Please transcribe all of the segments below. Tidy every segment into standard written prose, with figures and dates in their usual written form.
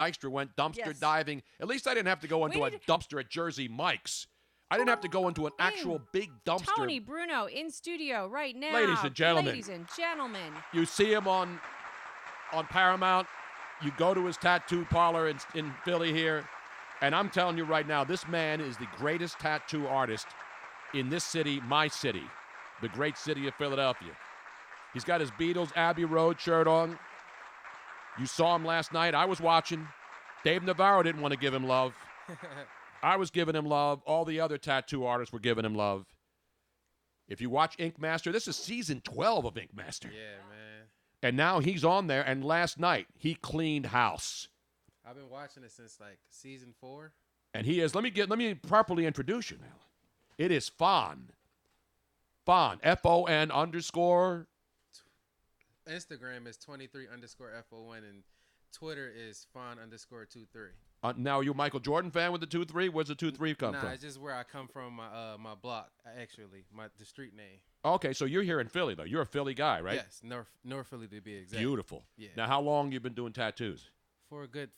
Dykstra went dumpster Yes. diving. At least I didn't have to go into a Wait. dumpster at Jersey Mike's. I didn't have to go into an actual big dumpster. Tony Bruno in studio right now. Ladies and gentlemen. Ladies and gentlemen. You see him on Paramount. You go to his tattoo parlor in Philly here. And I'm telling you right now, this man is the greatest tattoo artist in this city, my city, the great city of Philadelphia. He's got his Beatles Abbey Road shirt on. You saw him last night. I was watching. Dave Navarro didn't want to give him love. I was giving him love. All the other tattoo artists were giving him love. If you watch Ink Master, this is season 12 of Ink Master. Yeah, man. And now he's on there, and last night he cleaned house. I've been watching it since like season 4. And he is, let me properly introduce you now. It is Fon. Fon, F-O-N _ Instagram is 23_FO1 and Twitter is Fon_23. Now, you a Michael Jordan fan with the 2-3? Where's the 2-3 come from? Nah, it's just where I come from, my block, actually, the street name. Okay, so you're here in Philly, though. You're a Philly guy, right? Yes, North Philly to be exact. Beautiful. Yeah. Now, how long you been doing tattoos? For a good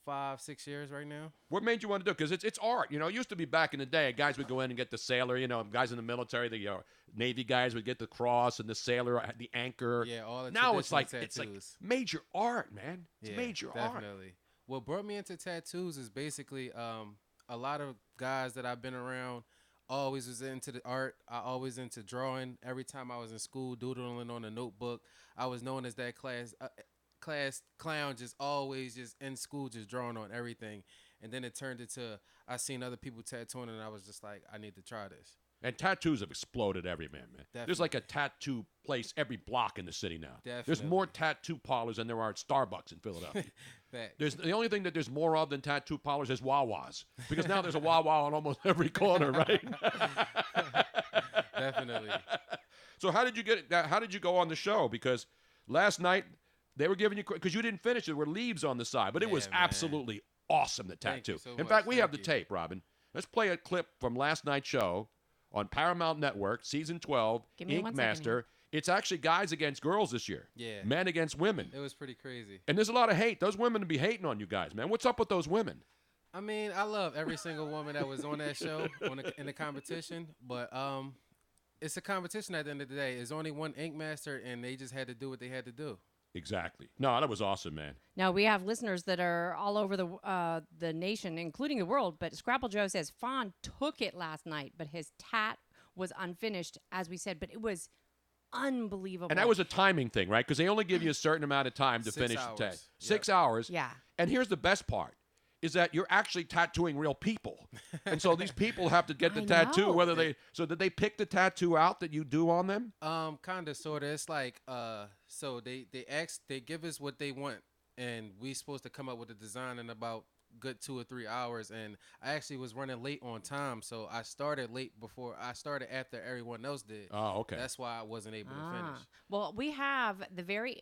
5-6 years right now. What made you want to do it? Because it's art. You know, it used to be back in the day, guys would go in and get the sailor, you know, guys in the military, the Navy guys would get the cross and the sailor, the anchor. Yeah, all the now it's like tattoos. major art, man. It's major art. Definitely. What brought me into tattoos is basically a lot of guys that I've been around always was into the art. I always into drawing. Every time I was in school, doodling on a notebook, I was known as that class clown, just always just in school, just drawing on everything. And then it turned into I seen other people tattooing, and I was just like, I need to try this. And tattoos have exploded everywhere, man. Definitely. There's like a tattoo place every block in the city now. Definitely. There's more tattoo parlors than there are at Starbucks in Philadelphia. Facts. There's the only thing that there's more of than tattoo parlors is Wawas, because now there's a Wawa on almost every corner, right? Definitely. So how did you get it? How did you go on the show? Because last night they were giving you, because you didn't finish it. There were leaves on the side, but it was man. absolutely awesome. The Thank tattoo. you so In much. fact, we have the Thank you. tape, Robin. Let's play a clip from last night's show on Paramount Network, season 12, Give me Ink 1 second Master. It's actually guys against girls this year. Yeah. Men against women. It was pretty crazy. And there's a lot of hate. Those women be hating on you guys, man. What's up with those women? I mean, I love every single woman that was on that show in the competition, but it's a competition at the end of the day. There's only one Ink Master, and they just had to do what they had to do. Exactly. No, that was awesome, man. Now, we have listeners that are all over the nation, including the world, but Scrapple Joe says Fon took it last night, but his tat was unfinished, as we said, but it was unbelievable. And that was a timing thing, right? Because they only give you a certain amount of time to 6 finish the hours. tattoo. 6 hours. Yeah. And here's the best part, is that you're actually tattooing real people. And so these people have to get the I tattoo, know. whether they, so did they pick the tattoo out that you do on them? Kind of, sort of. It's like, so they give us what they want, and we supposed to come up with a design in about good 2 or 3 hours. And I actually was running late on time, so I started after everyone else did. Oh, okay. That's why I wasn't able to finish. Well, we have the very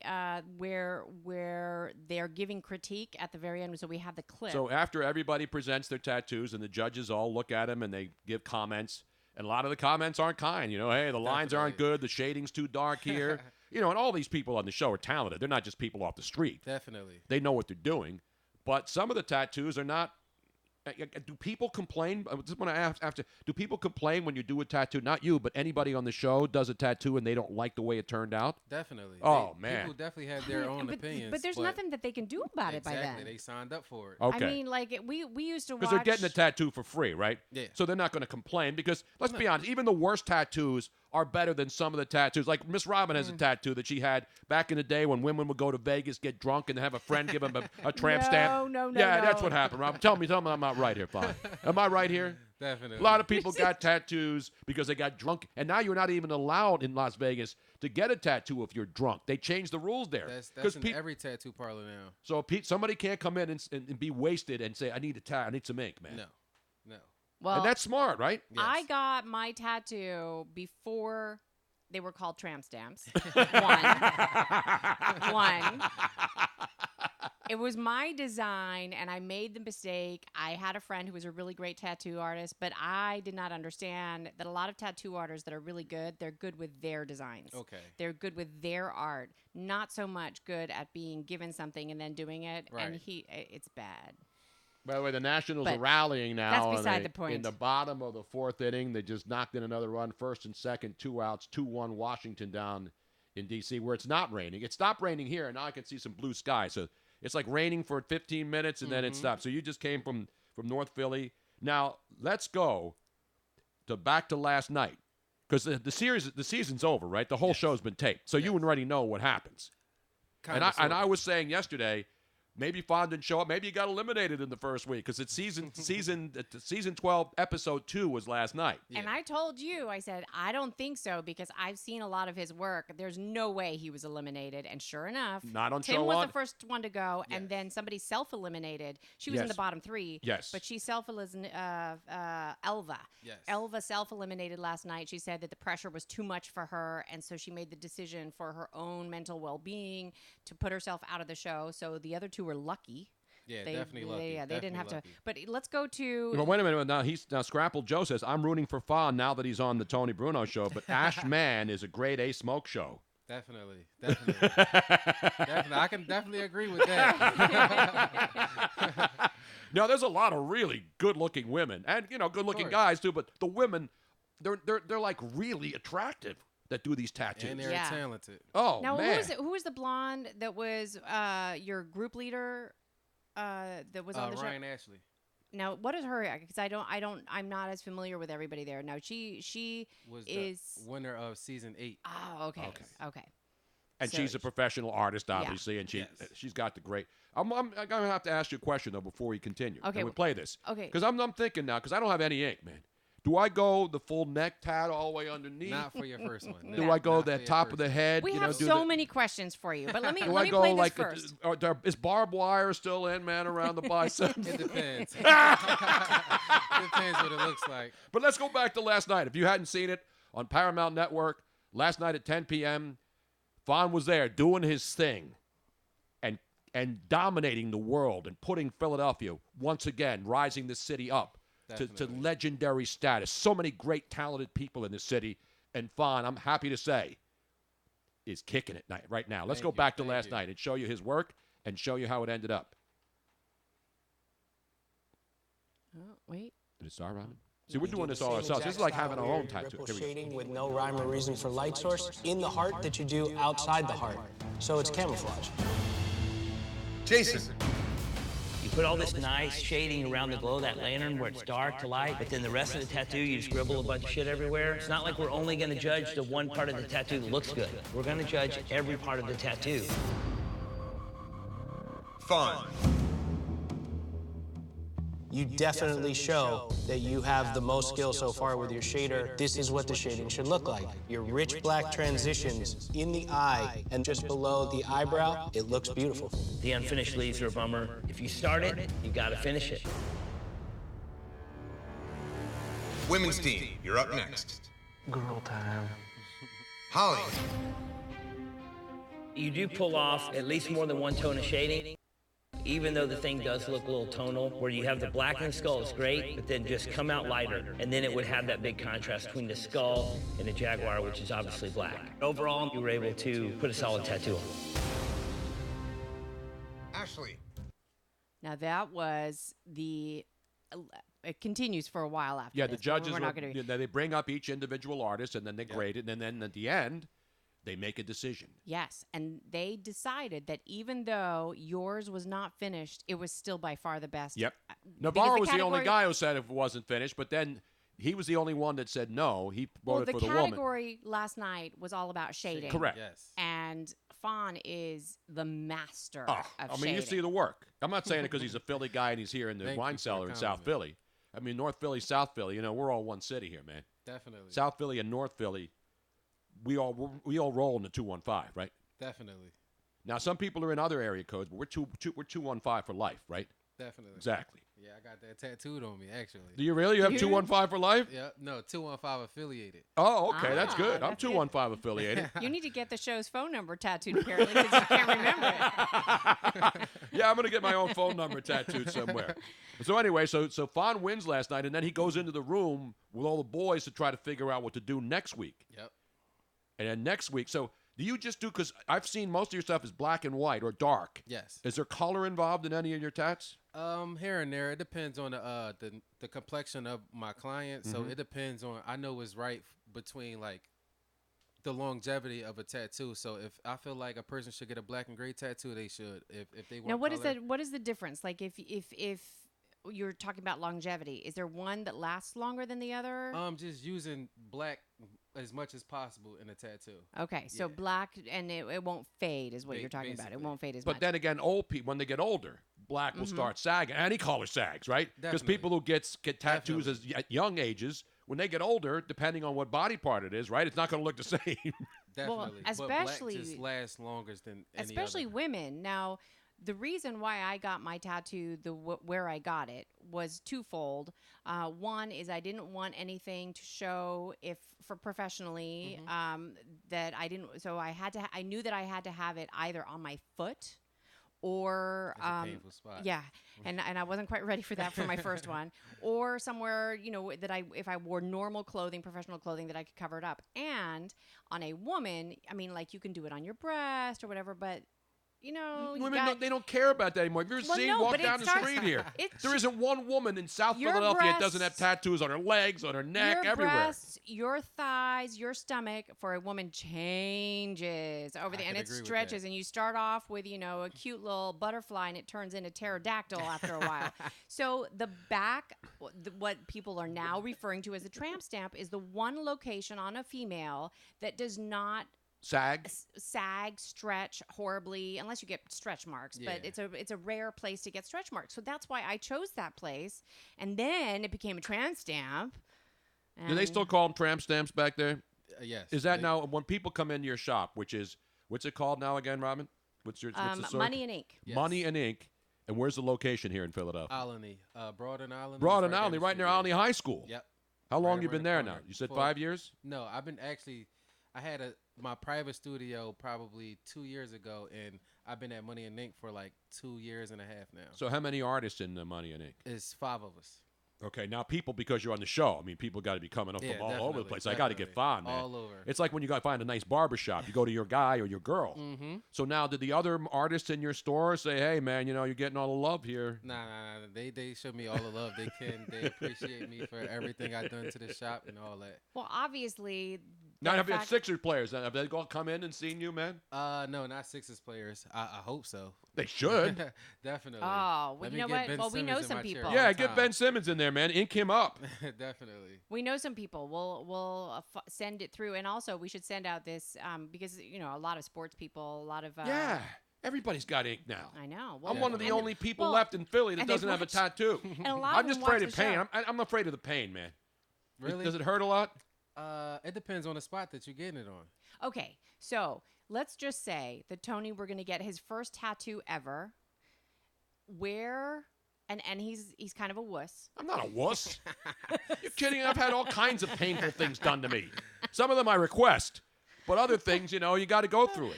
where they're giving critique at the very end, so we have the clip. So after everybody presents their tattoos and the judges all look at them and they give comments, and a lot of the comments aren't kind. You know, hey, the lines aren't good, the shading's too dark here. You know, and all these people on the show are talented. They're not just people off the street. Definitely. They know what they're doing. But some of the tattoos are not. Do people complain? I just want to ask after. Do people complain when you do a tattoo? Not you, but anybody on the show does a tattoo and they don't like the way it turned out. Definitely. Oh, man. People definitely have their own opinions. But there's nothing that they can do about it by then. Exactly. They signed up for it. Okay. I mean, like we used to watch. Because they're getting the tattoo for free, right? Yeah. So they're not going to complain because, let's be honest, even the worst tattoos are better than some of the tattoos. Like Miss Robin has a tattoo that she had back in the day when women would go to Vegas, get drunk, and have a friend give them a tramp stamp. No, Yeah, that's what happened, Robin. Tell me I'm not right here, fine. Am I right here? Definitely. A lot of people got tattoos because they got drunk, and now you're not even allowed in Las Vegas to get a tattoo if you're drunk. They changed the rules there. That's in every tattoo parlor now. So somebody can't come in and be wasted and say, I need some ink, man. No. Well, And that's smart, right? Yes. I got my tattoo before they were called tramp stamps. One. It was my design, and I made the mistake. I had a friend who was a really great tattoo artist, but I did not understand that a lot of tattoo artists that are really good, they're good with their designs. Okay. They're good with their art, not so much good at being given something and then doing it. And Right. it's bad. By the way, the Nationals But are rallying now. that's and beside the point. In the bottom of the fourth inning, they just knocked in another run, first and second, 2 outs, 2-1 Washington down in D.C., where it's not raining. It stopped raining here, and now I can see some blue sky. So it's like raining for 15 minutes, and then it stopped. So you just came from North Philly. Now, let's go back to last night, because the season's over, right? The whole show's been taped, so you already know what happens. And I was saying yesterday, maybe Fonz didn't show up. Maybe he got eliminated in the first week because it's season 12, episode 2 was last night. And I told you, I said, I don't think so because I've seen a lot of his work. There's no way he was eliminated. And sure enough, Not on Tim show was one? the first one to go, and Yes. then somebody self-eliminated. She was in Yes. the bottom 3. Yes. But she self-eliminated, Elva. Yes. Elva self-eliminated last night. She said that the pressure was too much for her, and so she made the decision for her own mental well-being to put herself out of the show. So the other two were lucky. Yeah, They, definitely lucky. Yeah, they didn't have Definitely to. But let's go to. But wait a minute. Now Scrapple Joe says, I'm rooting for Fonz now that he's on the Tony Bruno show, but Ash Man is a grade A smoke show. Definitely. Definitely. I can definitely agree with that. Now, there's a lot of really good-looking women and, good-looking course. guys, too, but the women, they're like really attractive that do these tattoos. And they're Yeah. talented. Oh, Now, man. who was the blonde that was your group leader that was on the Ryan show? Ashley. Now, what is her? Because I'm not as familiar with everybody there. Now, she Was is. the winner of season 8. Oh, okay. Okay. And So she's a professional artist, obviously, and Yes. she's got the great. I'm going to have to ask you a question, though, before we continue. Okay, And we play this. okay. Because I'm thinking now, because I don't have any ink, man. Do I go the full neck tat all the way underneath? Not for your first one. Do No, I go not the for your top first of the one. head? We you have know, so many questions for you, but let me Do let I me go play this like first. is barbed wire still in, man, around the bicep? It depends. Depends what it looks like. But let's go back to last night. If you hadn't seen it on Paramount Network, last night at 10 p.m., Fonz was there doing his thing and dominating the world and putting Philadelphia, once again, rising the city up to Definitely. legendary status. So many great, talented people in this city. And Fonz, I'm happy to say, is kicking it right now. Let's Thank go you, back to thank last you. night and show you his work and show you how it ended up. Oh, wait. Did it start, Robin? See, we're doing this all ourselves. This is like having our own tattoo. Ripple Here we go. shading with no rhyme or reason for light source in the heart that you do outside the heart. So it's camouflage. Jason. You put all this nice shading around the glow of that lantern where it's dark to light, but then the rest of the tattoo, you scribble a bunch of shit everywhere. It's not like we're only going to judge the one part of the tattoo that looks good. We're going to judge every part of the tattoo. Fun. You definitely show that you have the most skill so far with your shader. This is what the shading should look like. Your rich black transitions in the eye and just below the eyebrow, it looks beautiful. The unfinished leaves are a bummer. If you start it, you got to finish it. Women's team, you're up next. Girl time. Holly. You do pull off at least more than one tone of shading. Even though the thing does look a little tonal, where you have the black in the skull is great, but then just come out lighter, and then it would have that big contrast between the skull and the jaguar, which is obviously black. Overall, you were able to put a solid tattoo on. Ashley. Now that was the. It continues for a while after. Yeah, the this. judges, We're not gonna. they bring up each individual artist, and then they grade it, and then at the end, they make a decision. Yes, and they decided that even though yours was not finished, it was still by far the best. Yep. Because Navarro was the only category- guy who said if it wasn't finished, but then he was the only one that said no. He Well, voted the for the woman. category last night was all about shading. Correct. Yes. And Fawn is the master Oh, of I mean, shading. you see the work. I'm not saying it because he's a Philly guy and he's here in the Thank wine you for cellar the in South Philly. compliment. I mean, North Philly, South Philly. We're all one city here, man. Definitely. South Philly and North Philly, we all roll in the 215, right? Definitely. Now, some people are in other area codes, but we're 215 for life, right? Definitely. Exactly. Yeah, I got that tattooed on me actually. Do you really? You have 215 for life? Yeah, no, 215 affiliated. Oh, okay, that's Ah, good. I'm that's good. 215 affiliated. You need to get the show's phone number tattooed apparently because you can't remember it. Yeah, I'm gonna get my own phone number tattooed somewhere. So anyway, so Fawn wins last night, and then he goes into the room with all the boys to try to figure out what to do next week. Yep. And then next week, so do you just do? Because I've seen most of your stuff is black and white or dark. Yes. Is there color involved in any of your tats? Here and there, it depends on the complexion of my client. So Mm-hmm. it depends on. I know what's right between like the longevity of a tattoo. So if I feel like a person should get a black and gray tattoo, they should. If they want. Now, what is color. that? What is the difference? Like, if you're talking about longevity, is there one that lasts longer than the other? Just using black as much as possible in a tattoo. Okay, so yeah. black and it won't fade is what Ba- you're talking about. It basically. won't fade as But much. then again, old people when they get older, black will start sagging. Any color sags, right? Because Definitely. people who get tattoos at young ages, when they get older, depending on what body part it is, right, it's not going to look the same. Definitely. but especially- black just lasts longer than any Especially other. women. Now, the reason why I got my tattoo where I got it was twofold. One is I didn't want anything to show for professionally that I didn't. So I had to. I knew that I had to have it either on my foot or It's a painful spot. yeah, and I wasn't quite ready for that for my first one, or somewhere that if I wore normal clothing, professional clothing, that I could cover it up. And on a woman, I mean, like you can do it on your breast or whatever, but you Women they don't care about that anymore. Have you ever Well, seen no, walk but it down the starts- street here? it- There isn't one woman in South Your Philadelphia that doesn't have breasts- tattoos on her legs, on her neck, your everywhere. breasts, your thighs, your stomach for a woman changes over I and could it agree with stretches, that. and you start off with a cute little butterfly, and it turns into pterodactyl after a while. So the back, what people are now referring to as a tramp stamp, is the one location on a female that does not Sag. sag, stretch horribly, unless you get stretch marks. But Yeah. it's a rare place to get stretch marks. So that's why I chose that place, and then it became a tramp stamp. Do they still call them tramp stamps back there? Yes. Is that They- now when people come into your shop, which is what's it called now again, Robin? What's the circle? Money and Ink? Yes. Money and Ink. And where's the location here in Philadelphia? Alany, Broad and Alany. Broad is and down Alny, the right near street, Alny yeah. High School. Yep. How long Right you been around the there now? corner. You said For- 5 years? No, I've been actually. I had my private studio probably 2 years ago, and I've been at Money and Ink for like 2.5 years now. So how many artists in Money and Ink? It's 5 of us. Okay, now people, because you're on the show, I mean, people got to be coming up Yeah, from all over the definitely, place. I got to get definitely. fond, man. All over. It's like when you got to find a nice barber shop. You go to your guy or your girl. Mm-hmm. So now, did the other artists in your store say, "Hey, man, you're getting all the love here"? Nah. They show me all the love they can. They appreciate me for everything I've done to the shop and all that. Well, obviously. Now, the have you had fact- Sixers players? Have they all come in and seen you, man? No, not Sixers players. I hope so. They should. Definitely. Oh, well, Let you me know get what? Ben Well, we know Simmons in some my chair people. all Yeah, the get time. Ben Simmons in there, man. Ink him up. Definitely. We know some people. We'll send it through, and also we should send out this because a lot of sports people, a lot of Yeah, everybody's got ink now. I know. I'm one of the and- only people well, left in Philly that and they've doesn't have a watched- tattoo. And a lot I'm of just them watch afraid of the pain. show. I'm afraid of the pain, man. Really? Does it hurt a lot? It depends on the spot that you're getting it on. Okay, so let's just say that Tony, we're gonna get his first tattoo ever. Where and he's kind of a wuss. I'm not a wuss. You kidding? I've had all kinds of painful things done to me. Some of them I request, but other things, you got to go through it.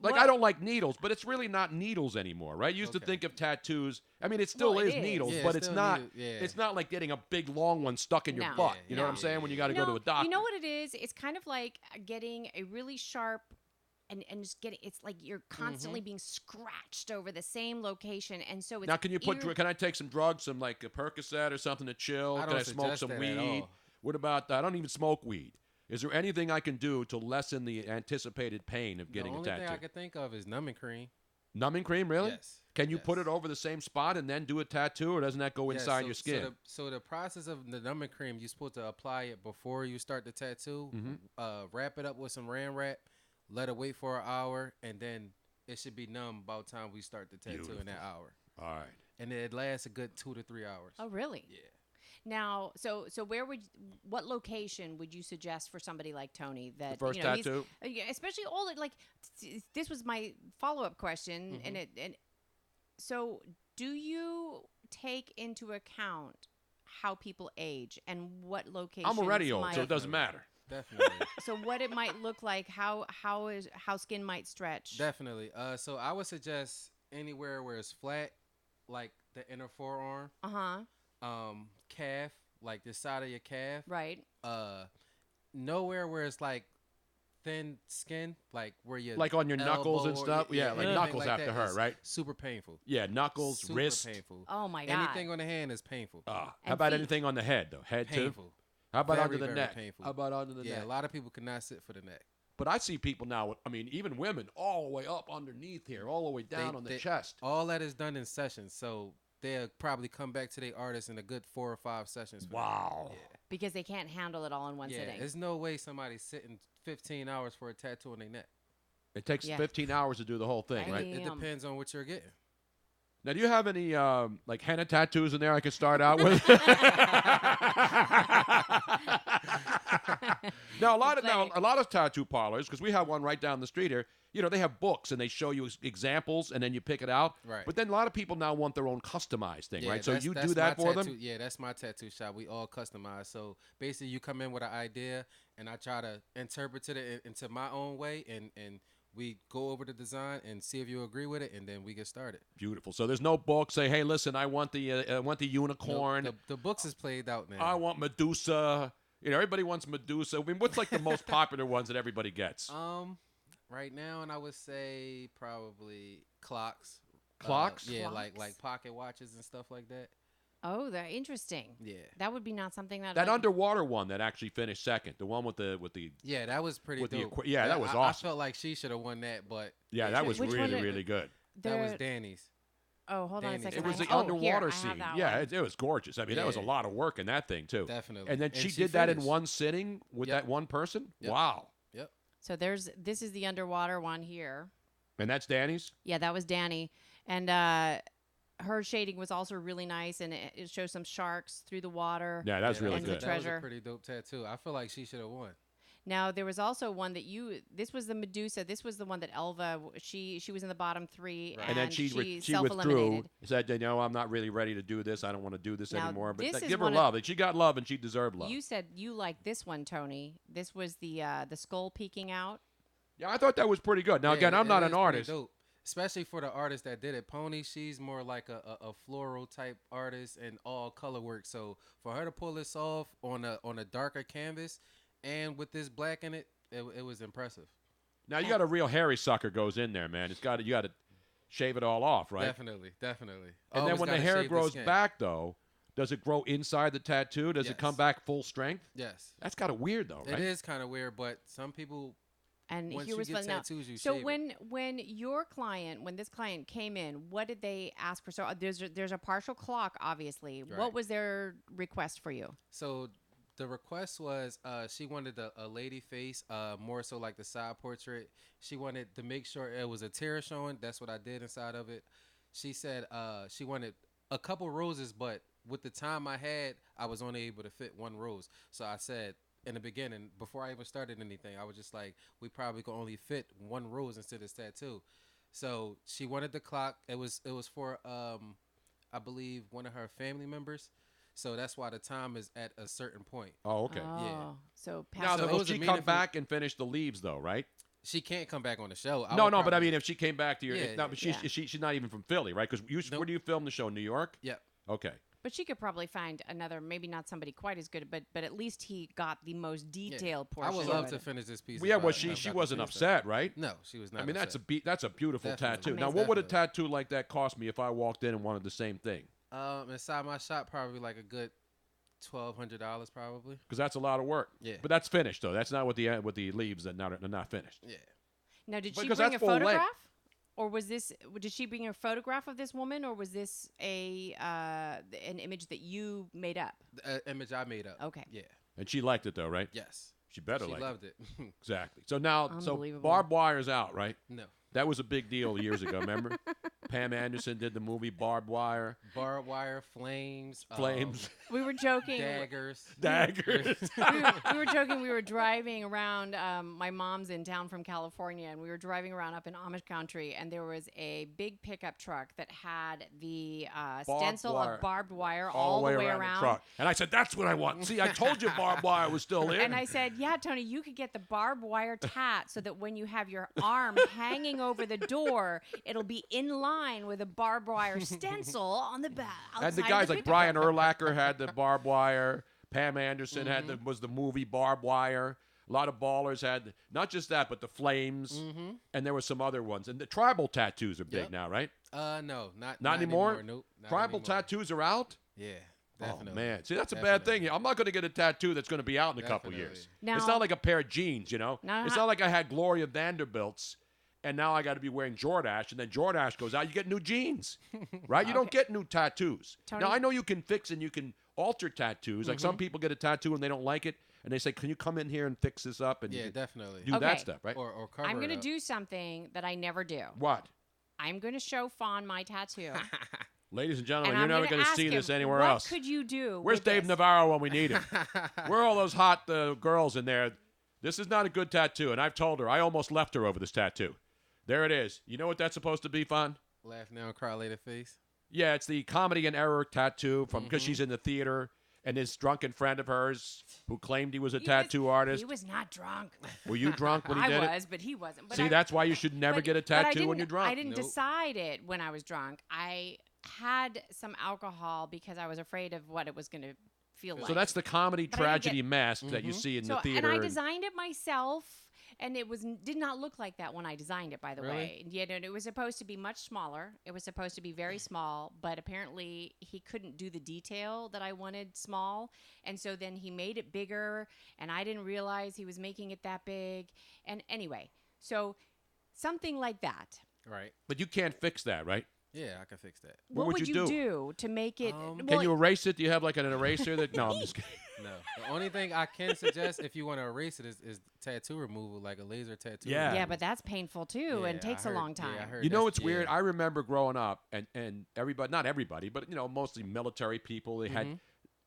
Like, I What- don't like needles, but it's really not needles anymore, right? You used to Okay. think of tattoos. I mean, it still Well, it is is. needles, Yeah, but it's it's still not. needle- yeah. It's not like getting a big long one stuck in your No. butt. Yeah, You know what I'm no. saying? When you got to go to a doctor. You know what it is? It's kind of like getting a really sharp and just getting. It's like you're constantly being scratched over the same location, and so it's Now, can you put? irri- Can I take some drugs, some like a Percocet or something to chill? I Can don't I smoke suggest some that at weed? all. What about? I don't even smoke weed. Is there anything I can do to lessen the anticipated pain of getting the a only tattoo? thing I could think of is numbing cream. Numbing cream, really? Yes. Can you put Yes. it over the same spot and then do a tattoo, or doesn't that go Yeah, inside so- your skin? So the process of the numbing cream, you're supposed to apply it before you start the tattoo. Wrap it up with some Ran Wrap, let it wait for an hour, and then it should be numb by the time we start the tattoo in that hour. All right. And it lasts a good 2 to 3 hours. Oh, really? Yeah. Now, so what location would you suggest for somebody like Tony that The first he's- tattoo? yeah, especially older? Like this was my follow up question, Mm-hmm. and so do you take into account how people age and what locations. I'm already old, might, so it doesn't matter. Definitely. So what it might look like, how skin might stretch. Definitely. So I would suggest anywhere where it's flat, like the inner forearm, calf, like the side of your calf. Right. Nowhere where it's like thin skin, like where your Like on your knuckles and elbow or- stuff? Yeah, like anything knuckles have that to hurt, is right? Super painful. Yeah, knuckles, Super wrist. painful. Oh my God. Anything on the hand is painful. How And about feet. anything on the head, though? Head, too? Painful. How about Very, under the very neck? painful. How about under the Yeah, neck? a lot of people cannot sit for the neck. But I see people now, I mean, even women, all the way up underneath here, all the way down on the chest. All that is done in sessions, so they'll probably come back to their artist in a good 4 or 5 sessions. For Wow. that. Because they can't handle it all in one Yeah, sitting. there's no way somebody's sitting 15 hours for a tattoo on their neck. It takes Yeah. 15 hours to do the whole thing, right? It Damn. depends on what you're getting. Now, do you have any like henna tattoos in there I could start out with? Now, a lot of tattoo parlors, because we have one right down the street here. You know, they have books and they show you examples, and then you pick it out. Right. But then a lot of people now want their own customized thing, Yeah, right? So that's- you that's do that my for tattoo- them. Yeah, that's my tattoo shop. We all customize. So basically, you come in with an idea, and I try to interpret it into my own way, and we go over the design and see if you agree with it, and then we get started. Beautiful. So there's no book. Say, hey, listen, I want the unicorn. Nope, the books is played out now. I want Medusa. You know, everybody wants Medusa. I mean, what's like the most popular ones that everybody gets? Right now, and I would say probably clocks. Clocks? Yeah, Clocks? like pocket watches and stuff like that. Oh, they're interesting. Yeah. That would be not something that. That like, underwater one that actually finished second, the one with the Yeah, that was pretty With the dope. yeah, that was I awesome. felt like she should have won that, but yeah, that was Which one really did- really good. that was they're- Danny's. Oh, hold on a Danny's. second. It was I the ha- underwater I have scene. that Yeah, one. it was gorgeous. I mean, that was a Yeah. lot of work in that thing too. Definitely. And then she she did that in finished. one sitting with Yep. that one person. Yep. Wow. Yep. So this is the underwater one here. And that's Danny's. Yeah, that was Danny, and her shading was also really nice, and it shows some sharks through the water. Yeah, that's really And the good. That was treasure. a pretty dope tattoo. I feel like she should have won. Now there was also one that this was the Medusa. This was the one that Elva. She was in the bottom 3, Right. And then she withdrew. self-eliminated. Said, I'm not really ready to do this. I don't want to do this Now, anymore. But this is give her one of- love. She got love, and she deserved love. You said you liked this one, Tony. This was the skull peeking out. Yeah, I thought that was pretty good. Now, Yeah, again, I'm it not is an pretty artist. dope. Especially for the artist that did it. Pony, she's more like a floral type artist and all color work. So for her to pull this off on a darker canvas and with this black in it, it was impressive. Now, you got a real hairy sucker goes in there, man. You got to shave it all off, right? Definitely. And then Always when the gotta hair shave grows skin. back, though, does it grow inside the tattoo? Does it come Yes. back full strength? Yes. That's kind of weird, though, right? It is kind of weird, but some people, And once here you was get fun. Now, tattoos, you so shave it. when this client came in, what did they ask for? So there's a partial clock, obviously. What Right. was their request for you? So the request was she wanted a lady face, more so like the side portrait. She wanted to make sure it was a tear showing. That's what I did inside of it. She said she wanted a couple roses, but with the time I had, I was only able to fit one rose. So I said in the beginning, before I even started anything, I was just like, we probably could only fit one rose into this tattoo. So she wanted the clock. It was for I believe one of her family members. So that's why the time is at a certain point. Oh, okay. Oh, so Now, past So will it was she a come meaningful- back and finish the leaves, though, right? She can't come back on the show. No, but I mean, if she came back to your, Yeah, no, but she's, yeah. she's not even from Philly, right? Because Nope. where do you film the show? New York? Yep. Okay. But she could probably find another, maybe not somebody quite as good, but at least he got the most detailed I portion. would of love it. to finish this piece. Well, yeah, if well, I she got the wasn't chance to. upset, right? No, she was not. I mean, upset. that's a beautiful Definitely. tattoo. Now, Amazing. what would a Definitely. tattoo like that cost me if I walked in and wanted the same thing? Inside my shop, probably like a good $1,200, probably. Because that's a lot of work. Yeah. But that's finished, though. That's not with the leaves that are not finished. Yeah. Now, did But she because bring that's a full length. photograph, or was this? Did she bring a photograph of this woman, or was this an image that you made up? The image I made up. Okay. Yeah. And she liked it, though, right? Yes. She better She like loved it. it. Exactly. So now, Unbelievable. barbed wire's out, right? No. That was a big deal years ago, remember? Pam Anderson did the movie Barbed Wire. Barbed wire, flames, Flames. We were joking. daggers. Daggers. We were joking. We were driving around. My mom's in town from California, and we were driving around up in Amish country, and there was a big pickup truck that had the stencil wire. of barbed wire all the way around. the truck. And I said, that's what I want. See, I told you barbed wire was still in. And I said, yeah, Tony, you could get the barbed wire tat so that when you have your arm hanging over the door, it'll be in line with a barbed wire stencil on the back. And the guys like Brian Urlacher had the barbed wire. Pam Anderson had was the movie Barbed Wire. A lot of ballers had not just that, but the Flames, and there were some other ones. And the tribal tattoos are big Yep. now, right? No, not anymore. Nope. Not Tribal anymore. tattoos are out. Yeah, definitely. Oh man, see that's a bad Definitely. thing. I'm not going to get a tattoo that's going to be out in a couple Definitely. years. Now- It's not like a pair of jeans, you know. Now, It's how- not like I had Gloria Vanderbilt's, and now I got to be wearing Jordache, and then Jordache goes out. You get new jeans, right? You don't get new tattoos. Tony- Now I know you can fix and you can alter tattoos. Like some people get a tattoo and they don't like it, and they say, "Can you come in here and fix this up?" And you Yeah, can definitely. do that Okay. stuff, right? Or cover I'm it going to up. do something that I never do. What, I'm going to show Fawn my tattoo. ladies and gentlemen, and you're I'm never going going to to see him, this anywhere what else. could you do? Where's with Dave this? Navarro when we need him? Where are all those hot girls in there? This is not a good tattoo, and I've told her. I almost left her over this tattoo. There it is. You know what that's supposed to be, Fun? Laugh now, cry later face. Yeah, it's the comedy and error tattoo from because she's in the theater, and this drunken friend of hers who claimed he was a tattoo artist. He was not drunk. Were you drunk when he I did was, but he wasn't. it? But See, that's why you should never but- get a but I tattoo when didn't- you're drunk. I didn't Nope. decide it when I was drunk. I had some alcohol because I was afraid of what it was going to feel like. So that's the comedy But I didn't tragedy get- mask that you see in the So- theater. And I designed it myself, and it did not look like that when I designed it, by the Really? way. And yet it was supposed to be much smaller. It was supposed to be very small, but apparently he couldn't do the detail that I wanted small. And so then he made it bigger, and I didn't realize he was making it that big. And anyway, so something like that. Right. But you can't fix that, right? Yeah, I can fix that. What What would would you you do? do to make it? Can you erase it? Do you have like an eraser that? No, I'm just kidding. No. The only thing I can suggest if you want to erase it is tattoo removal, like a laser tattoo. Yeah. removal. Yeah, but that's painful too, and Yeah, takes I a heard- long time. Yeah, I heard You know that's- what's weird? yeah. I remember growing up, and everybody, not everybody, but mostly military people. They had,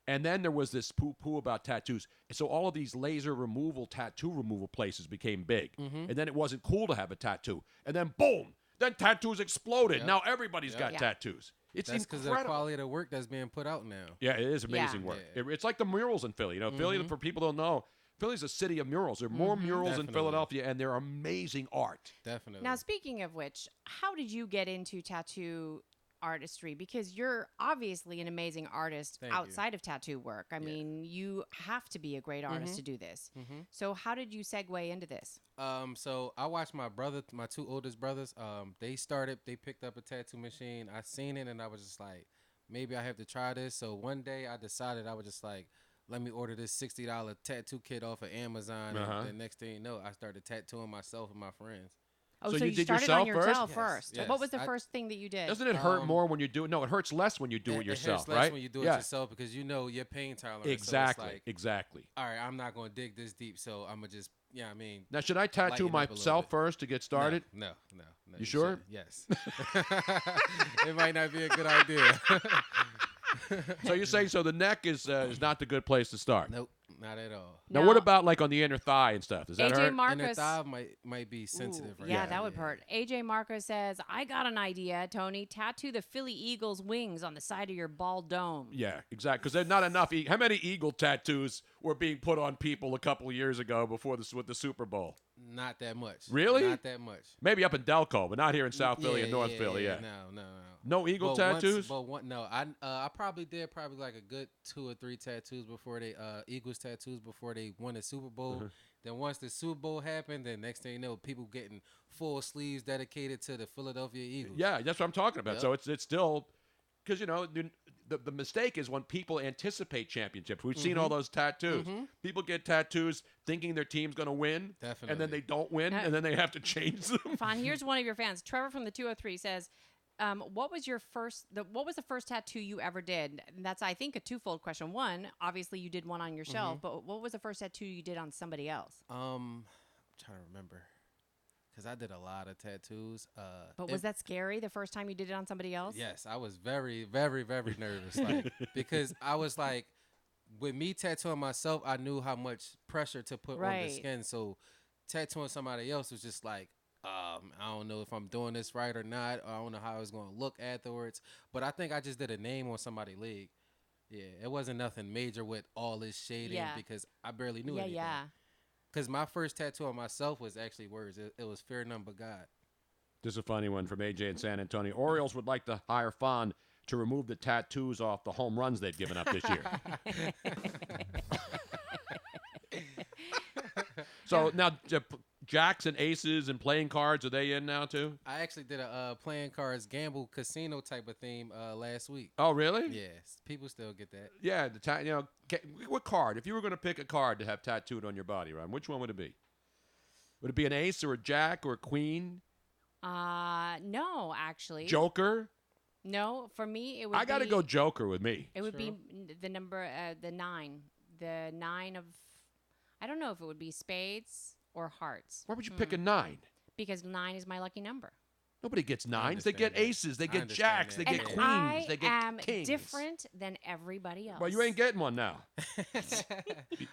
and then there was this poo about tattoos, and so all of these laser removal, tattoo removal places became big, and then it wasn't cool to have a tattoo, and then boom, then tattoos exploded. Yep. Now everybody's got Yeah. tattoos. It's That's because of the incredible. quality of the work that's being put out now. Yeah, it is amazing Yeah. work. Yeah. It's like the murals in Philly. Philly, for people who don't know, Philly's a city of murals. There are more murals in Definitely. Philadelphia, and they're amazing art. Definitely. Now, speaking of which, how did you get into tattoo artistry? Because you're obviously an amazing artist Thank you. outside of tattoo work. I mean, you have to be a great artist to do this. So, how did you segue into this? So I watched my two oldest brothers. They picked up a tattoo machine. I seen it and I was just like, maybe I have to try this. So one day I decided I was just like, let me order this $60 tattoo kit off of Amazon. Uh-huh. And the next thing you know, I started tattooing myself and my friends. Oh, So so, you you did started yourself on first? yourself Yes, first. yes. What was the I- first thing that you did? Doesn't it hurt Um, more when you do it? No, it hurts less when you do it yourself, hurts less right? when you do it Yeah. yourself because you know your pain tolerance. Exactly, So it's like, exactly. all right, I'm not going to dig this deep, so I'm going to just, Now, should I tattoo lighten up a little myself bit. first to get started? No. You sure? shouldn't. Yes. It might not be a good idea. So you're saying so the neck is not the good place to start. Nope, not at all. Now, what about like on the inner thigh and stuff? Does that AJ hurt? And the Marcus? thigh might be sensitive. Ooh, right yeah, now. that would hurt. AJ Marcos says, I got an idea, Tony. Tattoo the Philly Eagles wings on the side of your bald dome. Yeah, exactly. Because there's not enough. How many eagle tattoos were being put on people a couple of years ago before this with the Super Bowl? Not that much. Really? Not that much. Maybe up in Delco, but not here in South Philly and North Philly. Yeah. No. No eagle But tattoos. No. I probably did like a good 2 or 3 tattoos before they Eagles tattoos before they won the Super Bowl. Uh-huh. Then once the Super Bowl happened, then next thing you know, people getting full sleeves dedicated to the Philadelphia Eagles. Yeah, that's what I'm talking about. Yep. So it's still because the mistake is when people anticipate championships. We've seen all those tattoos. People get tattoos thinking their team's going to win, and then Definitely. they don't win, and then they have to change them. Fine. Here's one of your fans. Trevor from the 203 says, what was the first tattoo you ever did? And that's, I think, a twofold question. One, obviously you did one on yourself, but what was the first tattoo you did on somebody else? I'm trying to remember. because I did a lot of tattoos. But was that scary the first time you did it on somebody else? Yes, I was very, very, very nervous, like because I was like, with me tattooing myself, I knew how much pressure to put on the Right. skin. So tattooing somebody else was just like, I don't know if I'm doing this right or not. I don't know how it's going to look afterwards. But I think I just did a name on somebody's leg. Yeah, it wasn't nothing major with all this shading Yeah. because I barely knew Yeah, anything. yeah. Because my first tattoo on myself was actually words. It was fear none but God. This is a funny one from AJ in San Antonio. Orioles would like to hire Fon to remove the tattoos off the home runs they've given up this year. So now, jacks and aces and playing cards, are they in now too? I actually did a playing cards gamble casino type of theme last week. Oh, really? Yes, people still get that. Yeah, what card? If you were going to pick a card to have tattooed on your body, Ron, which one would it be? Would it be an ace or a jack or a queen? No, actually. Joker? No, for me it would. I got to be- go Joker with me. It would be Sure. the number, the 9, the 9 of. I don't know if it would be spades or hearts, Why would you pick a 9? because 9 is my lucky number. Nobody gets 9s. They understand get that. aces. They I get understand jacks. that. They And get Yeah. queens. I They get am kings. different than everybody else. Well, you ain't getting one now.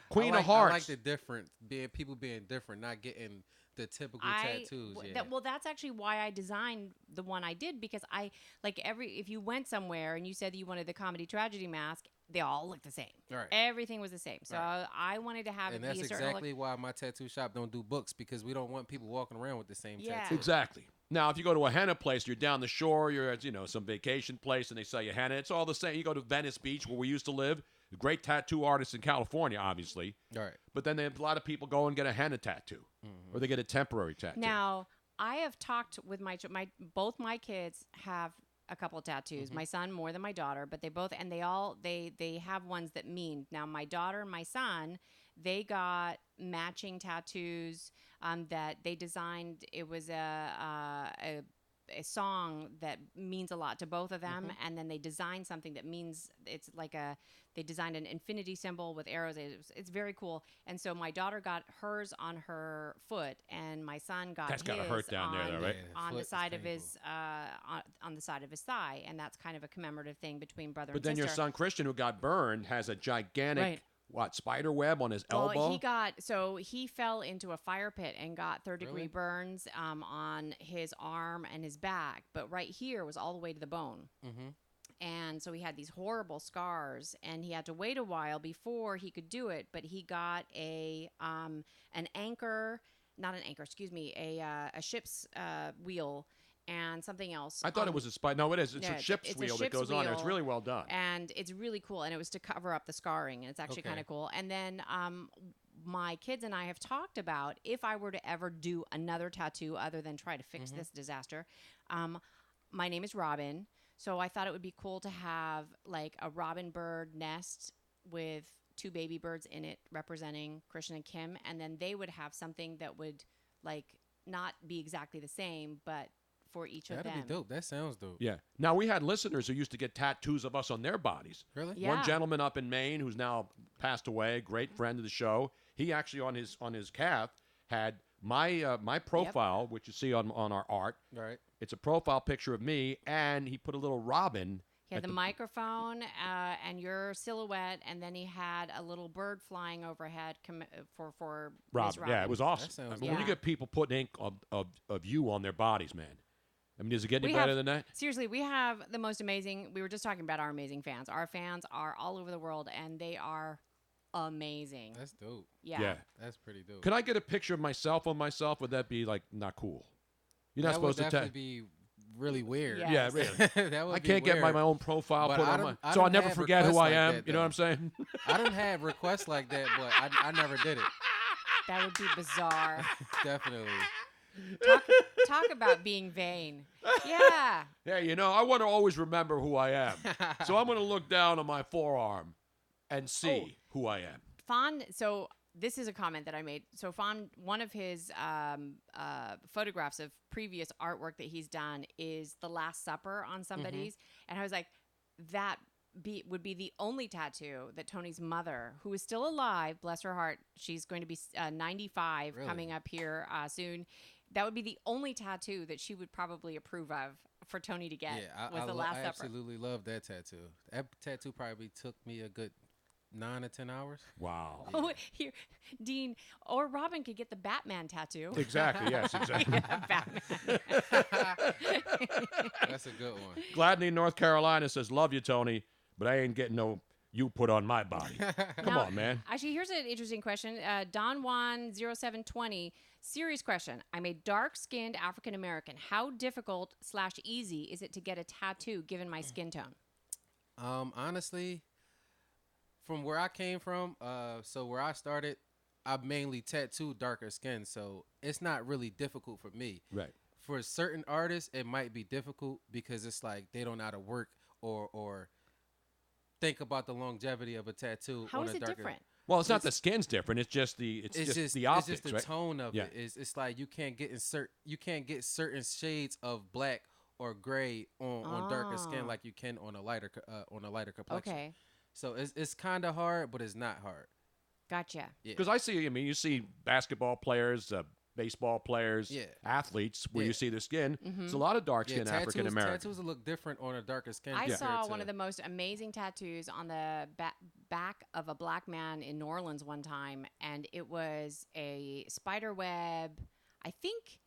Queen I like, of Hearts. I like the different people being different, not getting the typical tattoos. Yeah. Well, that's actually why I designed the one I did, because I like if you went somewhere and you said that you wanted the comedy tragedy mask, they all look the same. Right. Everything was the same. So Right. I wanted to have And it that's be a certain exactly why my tattoo shop don't do books, because we don't want people walking around with the same Yeah. tattoo. Exactly. Now, if you go to a henna place, you're down the shore, you're at some vacation place, and they sell you henna. It's all the same. You go to Venice Beach, where we used to live. Great tattoo artists in California, obviously. All right. But then a lot of people go and get a henna tattoo, or they get a temporary tattoo. Now, I have talked with both my kids have a couple of tattoos. My son more than my daughter, but they have ones that mean. Now, my daughter and my son, they got matching tattoos that they designed. It was a song that means a lot to both of them, and then they designed something that means it's like they designed an infinity symbol with arrows. It's very cool. And so my daughter got hers on her foot, and my son got That's his gotta hurt down there, on, though, right? Yeah, on foot the is side of painful. his on the side of his thigh, and that's kind of a commemorative thing between brother But and then sister. your son Christian, who got burned, has a gigantic Right. spider web on his Well, elbow. he fell into a fire pit and got third-degree Really? burns on his arm and his back, but right here was all the way to the bone. Mm-hmm. And so he had these horrible scars, and he had to wait a while before he could do it. But he got an anchor, not an anchor, excuse me, a ship's wheel and something else. I thought it was a spider. No, it is. It's Yeah, a ship's it's a wheel that ship's goes on there. It's wheel. really well done. And it's really cool, and it was to cover up the scarring, and it's actually Okay. kind of cool. And then my kids and I have talked about, if I were to ever do another tattoo other than try to fix this disaster, my name is Robin, so I thought it would be cool to have like a robin bird nest with 2 baby birds in it representing Christian and Kim, and then they would have something that would like not be exactly the same, but for each of That'd them. be dope. That sounds dope. Yeah. Now, we had listeners who used to get tattoos of us on their bodies. Really? Yeah. One gentleman up in Maine who's now passed away, a great friend of the show. He actually on his calf had my profile, which you see on our art. All right. It's a profile picture of me, and he put a little robin. He had at the microphone and your silhouette, and then he had a little bird flying overhead for Miss Robin. Yeah, it was awesome. sounds I mean, when you good. get people putting ink of you on their bodies, man. I mean, does it get any We better have- than that? Seriously, we have the most amazing. We were just talking about our amazing fans. Our fans are all over the world, and they are amazing. That's dope. Yeah. That's pretty dope. Could I get a picture of myself on myself? Would that be like not cool? You're not that would supposed to definitely be really weird. Yeah. Yeah, really. That would I be can't get weird. my own profile But put I on don't- my, I so I don't never have forget who requests I like am. that, You know what I'm though. saying? I didn't have requests like that, but I never did it. That would be bizarre. Definitely. Talk about being vain. Yeah. Hey, I want to always remember who I am. So I'm going to look down on my forearm and see who I am. Fawn, so this is a comment that I made. So Fawn, one of his photographs of previous artwork that he's done is the Last Supper on somebody's, and I was like, that would be the only tattoo that Tony's mother, who is still alive, bless her heart, she's going to be 95 Really? coming up here soon. that would be the only tattoo that she would probably approve of for Tony to get. Yeah, was the Last I Supper. absolutely love that tattoo. That tattoo probably took me a good 9 or 10 hours. Wow. Oh, here, Dean or Robin could get the Batman tattoo. Exactly. Yes. Exactly. Batman. That's a good one. Gladney, North Carolina says, "Love you, Tony, but I ain't getting no you put on my body." Come Now, on, man. Actually, here's an interesting question. Don Juan 0720, serious question. I'm a dark-skinned African American. How difficult / easy is it to get a tattoo given my skin tone? Honestly, from where I came from, so where I started, I mainly tattooed darker skin, so it's not really difficult for me. Right. For certain artists, it might be difficult because it's like they don't know how to work or think about the longevity of a tattoo. How on is a it darker, different? Well, it's not the skin's different. It's just the the optics, it's just the right? tone of Yeah. it. It's like you can't get certain shades of black or gray on darker skin Ah. like you can on a lighter complexion. Okay, So it's kind of hard, but it's not hard. gotcha. Yeah. Because I mean, you see basketball players, baseball players, Yeah. athletes, where you Yeah. see their skin. Mm-hmm. It's a lot of dark skin tattoos, African American. tattoos will look different on a darker skin. I compared saw to- one of the most amazing tattoos on the back of a black man in New Orleans one time, and it was a spider web. I think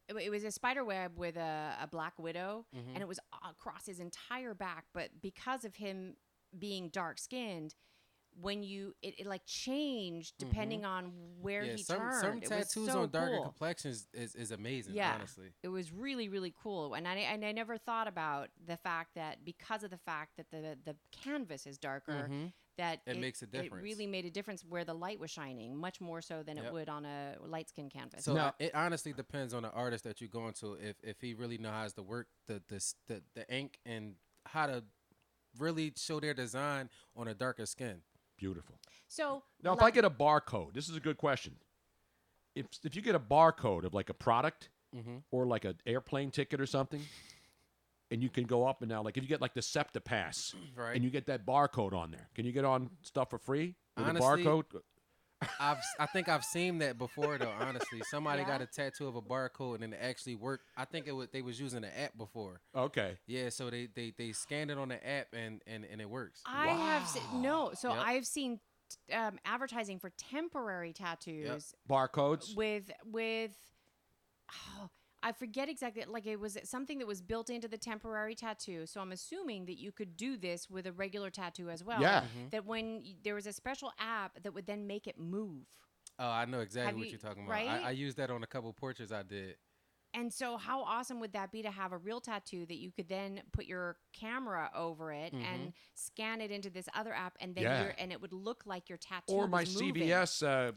it was a spider web with a black widow, Mm-hmm. and it was across his entire back. But because of him being dark skinned, when it like changed depending on where Mm-hmm. Yeah, he some turned. It was tattoos so on darker cool. complexions is amazing. Yeah, Honestly. it was really, really cool. And I never thought about the fact that because of the fact that the canvas is darker, that It makes a It difference. really made a difference where the light was shining, much more so than it Yep. would on a light skin canvas. So Now- it honestly depends on the artist that you're going to. If he really knows how to work the ink and how to really show their design on a darker skin. Beautiful. So Now, if I get a barcode, this is a good question. If you get a barcode of like a product or like an airplane ticket or something, and you can go up and down, like if you get like the SEPTA pass, Right. and you get that barcode on there, can you get on stuff for free with Honestly, a barcode? I think I've seen that before though. Honestly, somebody Yeah? got a tattoo of a barcode and it actually worked. I think they was using the app before. Okay. Yeah, so they scanned it on the app and it works. I have no, so Yep. I've seen advertising for temporary tattoos Barcodes. with oh, I forget exactly, like it was something that was built into the temporary tattoo. So I'm assuming that you could do this with a regular tattoo as well. Yeah. That when there was a special app that would then make it move. Oh, I know exactly Have what you- you're talking about. right? I used that on a couple portraits I did. And so how awesome would that be to have a real tattoo that you could then put your camera over it and scan it into this other app and then Yeah. and it would look like your tattoo Or my was moving. CVS,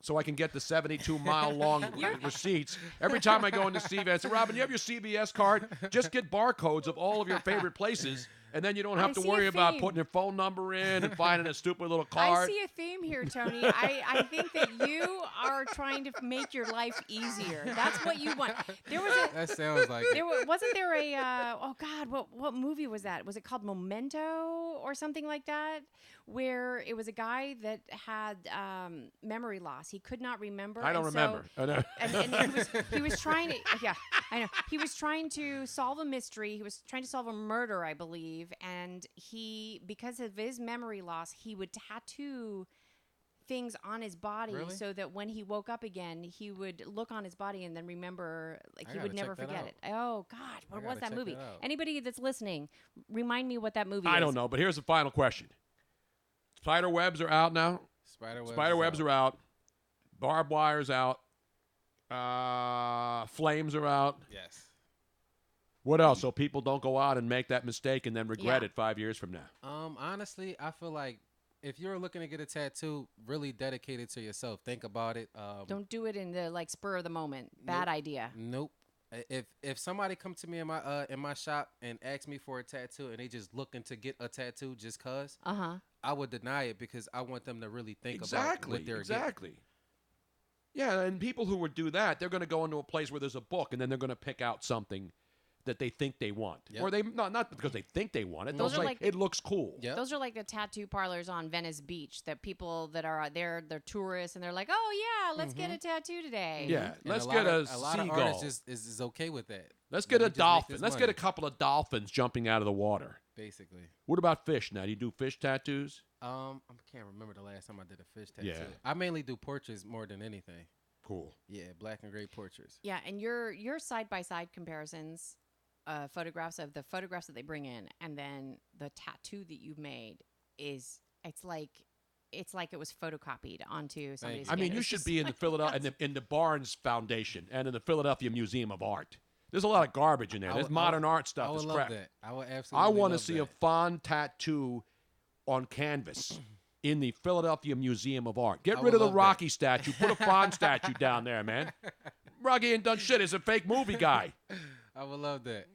so I can get the 72-mile-long receipts. Every time I go into CVS, I say, Robin, you have your CVS card? Just get barcodes of all of your favorite places, and then you don't have I to see a worry about theme. putting your phone number in and finding a stupid little I card. see a theme here, Tony. I think that you are trying to make your life easier. That's what you want. There was a That sounds like it. wasn't there a oh God, what movie was that? Was it called Memento or something like that? Where it was a guy that had memory loss. He could not remember. I don't and so- remember. I know. and he was trying to I know he was trying to solve a mystery. He was trying to solve a murder, I believe, and he, because of his memory loss, he would tattoo things on his body Really? so that when he woke up again, he would look on his body and then remember, like I he would gotta never check that forget out. it. Oh God, what was gotta that check movie? that out. Anybody that's listening, remind me what that movie is. I don't know, but here's the final question. Spider webs are out now. Spider webs are out. Barbed wires out. Flames are out. Yes. What else? So people don't go out and make that mistake and then regret Yeah. it 5 years from now. Honestly, I feel like if you're looking to get a tattoo, really dedicate it to yourself. Think about it. Don't do it in the like spur of the moment. Bad idea. Nope. If somebody come to me in my shop and ask me for a tattoo and they just looking to get a tattoo just cause, I would deny it because I want them to really think about what they're getting. Exactly. Yeah, and people who would do that, they're going to go into a place where there's a book, and then they're going to pick out something that they think they want, Yep. or they not because they think they want it. They'll Those are say like- it looks cool. Yep. Those are like the tattoo parlors on Venice Beach that people that are they're tourists and they're like, oh yeah, let's get a tattoo today. Yeah, And let's a get lot a of, a lot of seagull. artists is okay with that. Let's Let get me a just make dolphin. this Let's get money, a couple of dolphins jumping out of the water. basically. What about fish? Now, do you do fish tattoos? I can't remember the last time I did a fish tattoo. Yeah. I mainly do portraits more than anything. Cool. Yeah, black and gray portraits. Yeah, and your side by side comparisons, photographs of the photographs that they bring in, and then the tattoo that you've made it's like it was photocopied onto somebody's. you. I mean, skin. you It's should just be in the like- Philadelphia in the Barnes Foundation and in the Philadelphia Museum of Art. There's a lot of garbage in there. I There's would- modern art I stuff. would It's love crap. that. I would I absolutely. want to love see that. a Fon tattoo on canvas in the Philadelphia Museum of Art. Get I rid would of the love that. Rocky statue. Put a Fon statue down there, man. Rocky ain't done shit. He's a fake movie guy. I would love that.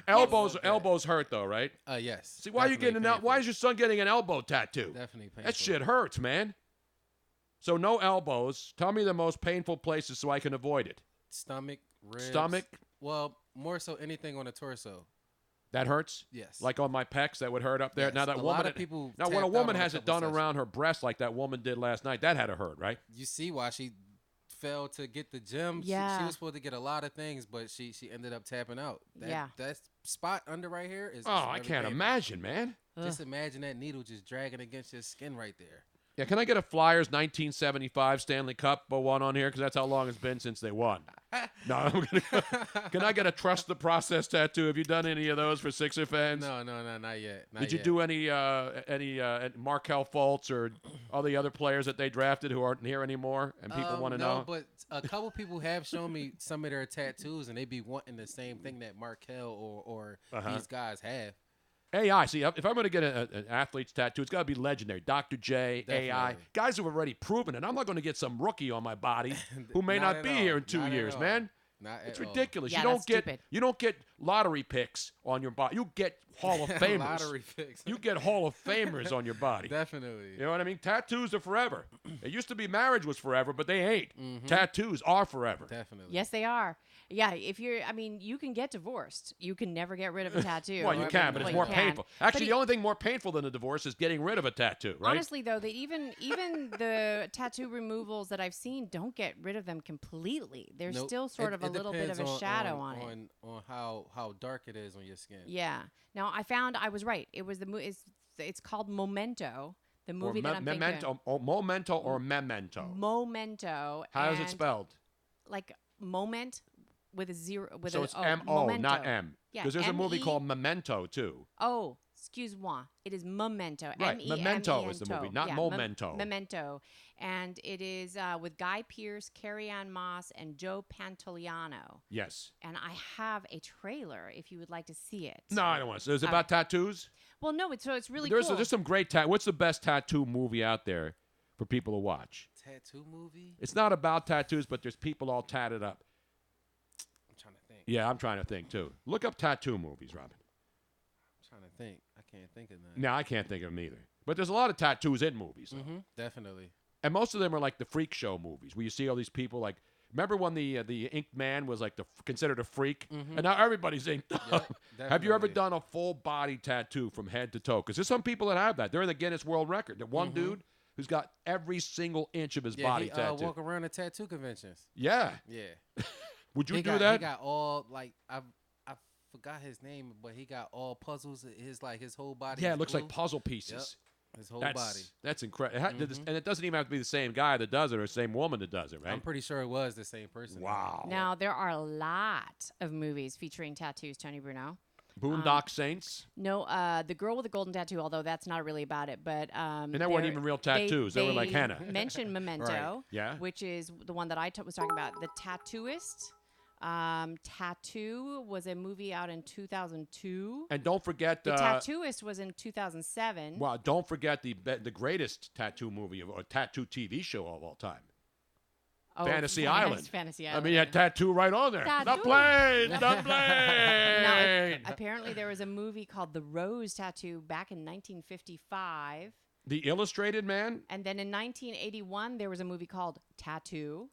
elbows hurt though, right? Yes. See, why are you getting definitely why painful. is your son getting an elbow tattoo? Definitely painful. That shit hurts, man. So no elbows. Tell me the most painful places so I can avoid it. Stomach, ribs. Stomach? Well, more so anything on the torso. That hurts? Yes. Like on my pecs, that would hurt up there. Yes, Now that a woman. lot of people now when a tapped out woman on a has it couple done sessions. around her breast like that woman did last night, that had to hurt, right? You see why she failed to get the gym. She Yeah. was supposed to get a lot of things, but she ended up tapping out. Yeah. That spot under right here is. Oh, I really can't painful. imagine, man. Just imagine that needle just dragging against your skin right there. Yeah, can I get a Flyers 1975 Stanley Cup one on here? Because that's how long it's been since they won. No, I'm gonna. Can I get a Trust the Process tattoo? Have you done any of those for Sixer fans? No, not yet. Not Did you yet. do any Markel Fultz or all the other players that they drafted who aren't here anymore and people want to no, know? but a couple people have shown me some of their tattoos, and they be wanting the same thing that Markel or these guys have. AI. See, if I'm going to get an athlete's tattoo, it's got to be legendary. Dr. J, AI, Definitely. guys who have already proven it. I'm not going to get some rookie on my body who may Not not at be all. here in 2 Not at years, all. man. Not It's at all. ridiculous. Yeah, you that's don't stupid. get lottery picks on your body. You get Hall of Famers. Lottery picks. You get Hall of Famers on your body. Definitely. You know what I mean? Tattoos are forever. It used to be marriage was forever, but they ain't. Mm-hmm. Tattoos are forever. Definitely. Yes, they are. Yeah, you can get divorced. You can never get rid of a tattoo. Well, you can, but it's more you can. painful. Actually, But the only thing more painful than a divorce is getting rid of a tattoo, right? Honestly, though, that even the tattoo removals that I've seen don't get rid of them completely. There's Nope. still sort It- of a it little bit of depends a shadow on it. on how dark it is on your skin. Yeah. Now I found I was right. It was it's called Memento, the or movie that I'm memento, thinking. or memento or memento. Memento. How is it and spelled? Like moment with a zero with So a it's M-O, not Memento. M. Yeah, Because there's a movie M-E called Memento, too. Oh, excuse-moi. It is Memento. Right, M-E-M-E-N-T-O. Memento is the movie, not yeah, Momento. Memento. And it is with Guy Pearce, Carrie-Anne Moss, and Joe Pantoliano. Yes. And I have a trailer if you would like to see it. No, I don't want to. So is it about tattoos? Well, no, it's really There's cool. there's some great What's the best tattoo movie out there for people to watch? Tattoo movie? It's not about tattoos, but there's people all tatted up. I'm trying to think. Yeah, I'm trying to think, too. Look up tattoo movies, Robin. I'm trying to think. I can't think of none. No, I can't think of them either. But there's a lot of tattoos in movies. Though. Mm-hmm. Definitely. And most of them are like the freak show movies where you see all these people like. Remember when the Inked Man was like considered a freak, and now everybody's inked up. Have you ever definitely. done a full body tattoo from head to toe? Because there's some people that have that. They're in the Guinness World Record. The one dude who's got every single inch of his Yeah, body he tattooed. walk around at tattoo conventions. Yeah. Yeah. Would you He do got, that? He got all like I forgot his name, but he got all puzzles. His whole body. Yeah, is it looks like blue. puzzle pieces. His whole body. That's incredible. And it doesn't even have to be the same guy that does it or the same woman that does it, right? I'm pretty sure it was the same person. Wow. Now, there are a lot of movies featuring tattoos, Tony Bruno. Boondock Saints. No, The Girl with the Golden Tattoo, although that's not really about it, but And that weren't even real tattoos. They were like henna. Mentioned Memento, Right. Yeah. which is the one that I was talking about. The Tattooist. Tattoo was a movie out in 2002. And don't forget The Tattooist was in 2007. well, don't forget the greatest tattoo movie or tattoo TV show of all time. Oh, Fantasy yes, Island. Fantasy I Island. mean, you had tattoo right on there. The Tattoo. plane, the Now, plane. apparently, there was a movie called The Rose Tattoo back in 1955. The Illustrated Man. And then in 1981, there was a movie called Tattoo.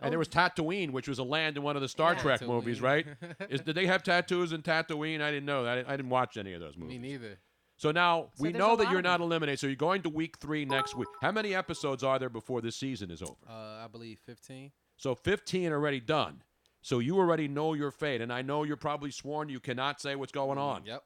And there was Tatooine, which was a land in one of the Star Yeah. Trek Tatooine. movies, right? Did they have tattoos in Tatooine? I didn't know that. I didn't watch any of those Me movies. neither. So now So we there's know a that lot you're of not them. eliminated. So you're going to week 3 next week. How many episodes are there before this season is over? I believe 15. So 15 already done. So you already know your fate. And I know you're probably sworn you cannot say what's going on. Yep.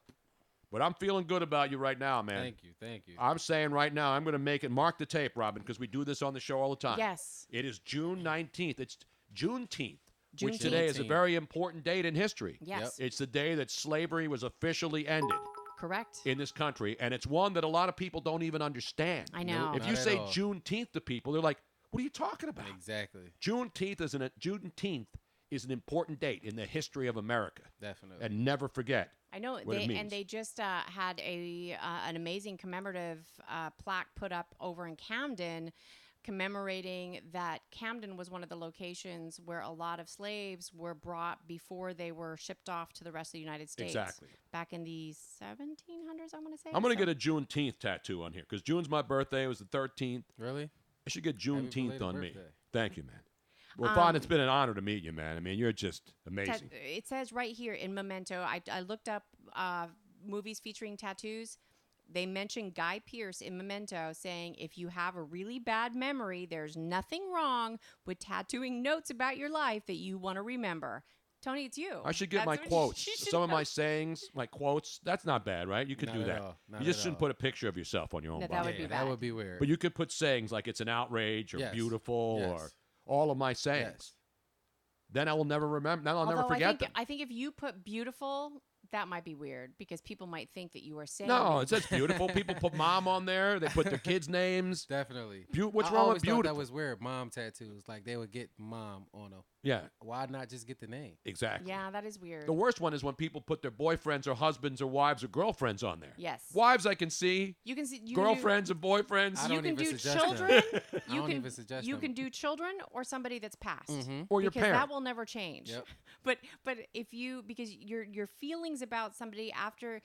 But I'm feeling good about you right now, man. Thank you. I'm saying right now, I'm going to make it. Mark the tape, Robin, because we do this on the show all the time. Yes. It is June 19th. It's Juneteenth, which Juneteenth. today is a Juneteenth. very important date in history. Yes. It's the day that slavery was officially ended Correct. in this country, and it's one that a lot of people don't even understand. I know. If Not you at say all. Juneteenth to people, they're like, "What are you talking about?" Exactly. Juneteenth is an important date in the history of America, Definitely. and never forget. I know what it they means. they just had an amazing commemorative plaque put up over in Camden, commemorating that Camden was one of the locations where a lot of slaves were brought before they were shipped off to the rest of the United States. Exactly. Back in the 1700s, I want to say. I'm going to So- get a Juneteenth tattoo on here because June's my birthday. It was the 13th. Really? I should get Juneteenth belated on me. birthday. Thank you, man. Well, Vaughn, it's been an honor to meet you, man. I mean, you're just amazing. It says right here in Memento. I looked up movies featuring tattoos. They mention Guy Pearce in Memento saying if you have a really bad memory, there's nothing wrong with tattooing notes about your life that you want to remember. Tony, it's you. I should get That's my what you quotes, should some of my know. sayings, my quotes. That's not bad, right? You could Not do at that. all. Not You just at shouldn't all. put a picture of yourself on your own That body. would be Yeah, bad. that would be weird. But you could put sayings like it's an outrage or Yes. beautiful or Yes. all of my sayings. Yes. Then I will never remember. Then I'll never Although forget them. I think if you put beautiful, that might be weird because people might think that you are saying No, it says beautiful. People put mom on there. They put their kids' names. Definitely. What's I wrong always with thought beautiful? that was weird. Mom tattoos. Like they would get mom on them. Yeah, Why not just get the name? exactly. Yeah, that is weird. The worst one is when people put their boyfriends or husbands or wives or girlfriends on there. Yes. Wives I can see. You can see Girlfriends and boyfriends. I You don't can even do suggest children. them. I You don't can even suggest you them. can do children or somebody that's passed. Or your because parent. that will never change. Yep. But if you because your feelings about somebody after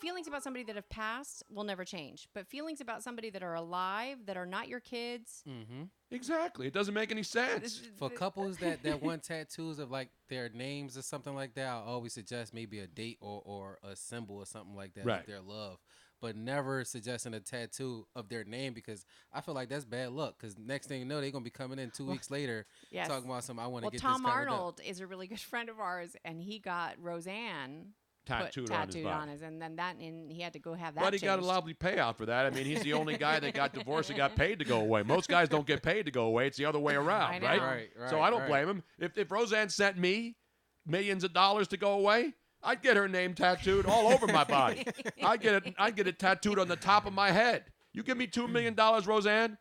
feelings about somebody that have passed will never change. But feelings about somebody that are alive that are not your kids. Mm-hmm. Exactly. It doesn't make any sense. For couples that want tattoos of like their names or something like that, I always suggest maybe a date or a symbol or something like that Right. of their love. But never suggesting a tattoo of their name because I feel like that's bad luck. Because next thing you know, they're gonna be coming in 2 weeks later Yes. talking about something. I want to Well, get Tom this covered up. Arnold is a really good friend of ours, and he got Roseanne Tattooed on his body. and then and he had to go have that. But he got a changed. lovely payout for that. I mean, he's the only guy that got divorced and got paid to go away. Most guys don't get paid to go away. It's the other way around, I know. right? Right, So I don't right. blame him. If Roseanne sent me millions of dollars to go away, I'd get her name tattooed all over my body. I'd get it tattooed on the top of my head. You give me $2 million, Roseanne,